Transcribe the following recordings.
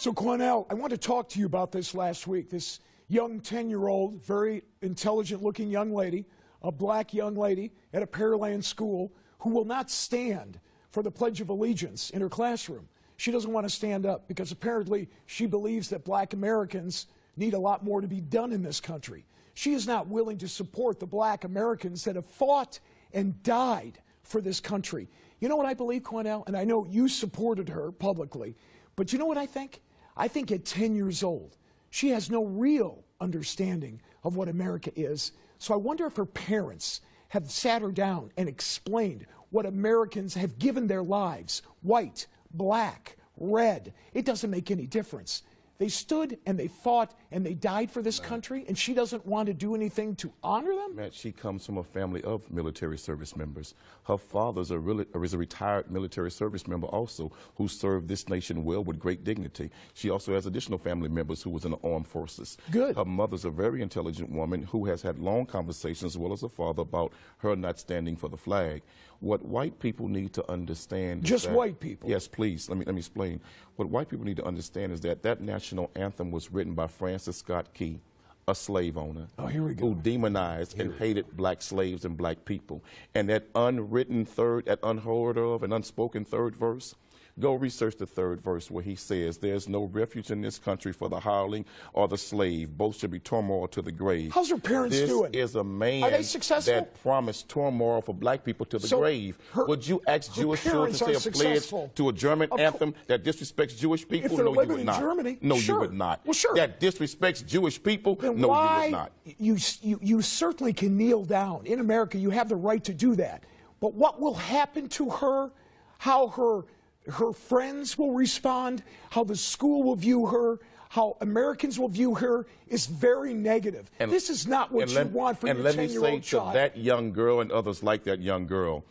So, Cornell, I want to talk to you about this last week. This young 10-year-old, very intelligent-looking young lady, a black young lady at a Pearland school who will not stand for the Pledge of Allegiance in her classroom. She doesn't want to stand up because apparently she believes that black Americans need a lot more to be done in this country. She is not willing to support the black Americans that have fought and died for this country. You know what I believe, Cornell? And I know you supported her publicly, but you know what I think? I think at 10 years old, she has no real understanding of what America is. So I wonder if her parents have sat her down and explained what Americans have given their lives, white, black, red. It doesn't make any difference. They stood and they fought and they died for this country, and she doesn't want to do anything to honor them? Matt, she comes from a family of military service members. Her father's is a retired military service member also who served this nation well with great dignity. She also has additional family members who was in the armed forces. Good. Her mother's a very intelligent woman who has had long conversations as well as her father about her not standing for the flag. What white people need to understand Just is that, white people? Yes, please. Let me explain. What white people need to understand is that that national anthem was written by Francis Scott Key, a slave owner, who demonized and hated black slaves and black people. And that unwritten third, that unheard of and unspoken third verse, go research the third verse where he says, "There's no refuge in this country for the hireling or the slave. Both should be turmoil to the grave." How's her parents doing? This is a man Are they successful? that promised turmoil for black people to the grave. Would you ask Jewish children to say a pledge to a German anthem that disrespects Jewish people? If they're No, you living would in not. Germany, No, sure. you would not. Well, sure. That disrespects Jewish people? Then No, why, you would not. You certainly can kneel down. In America, you have the right to do that. But what will happen to her, how her friends will respond, how the school will view her, how Americans will view her is very negative. This is not what you want for your 10-year-old child. And let me say to that young girl and others like that young girl,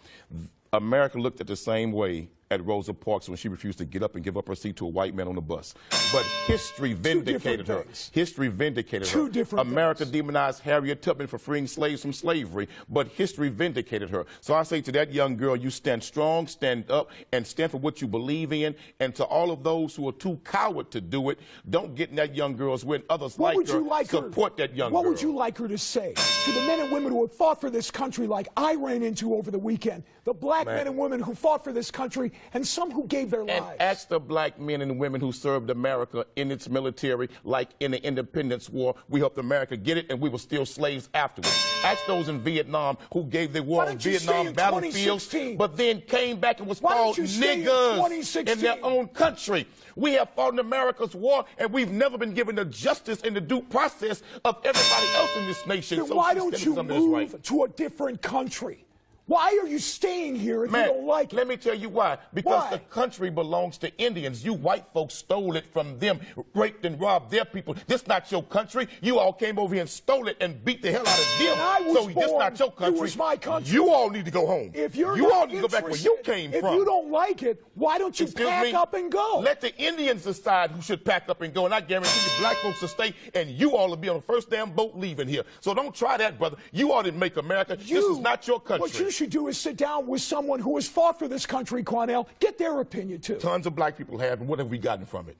America looked at the same way at Rosa Parks when she refused to get up and give up her seat to a white man on the bus. But history vindicated her. History vindicated her. America demonized Harriet Tubman for freeing slaves from slavery, but history vindicated her. So I say to that young girl, you stand strong, stand up, and stand for what you believe in. And to all of those who are too coward to do it, don't get in that young girl's way. Others like her, support that young girl. What would you like her to say to the men and women who have fought for this country like I ran into over the weekend? The black men and women who fought for this country, and some who gave their lives. And ask the black men and women who served America in its military, like in the Independence War. We helped America get it, and we were still slaves afterwards. Ask those in Vietnam who gave their war on Vietnam battlefields, but then came back and was called niggers in their own country. We have fought in America's war, and we've never been given the justice and the due process of everybody else in this nation. Then so why don't you move to a different country? Why are you staying here if you don't like it? Let me tell you why. Because the country belongs to Indians. You white folks stole it from them, raped and robbed their people. This not your country. You all came over here and stole it and beat the hell out of them. So this not your country. It was my country. You all need to go home. If you're you all need to go back where you came from. If you don't like it, why don't you pack up and go? Let the Indians decide who should pack up and go, and I guarantee you black folks will stay, and you all will be on the first damn boat leaving here. So don't try that, brother. You all didn't make America. This is not your country. What you should do is sit down with someone who has fought for this country, Cornell. Get their opinion, too. Tons of black people have, and what have we gotten from it?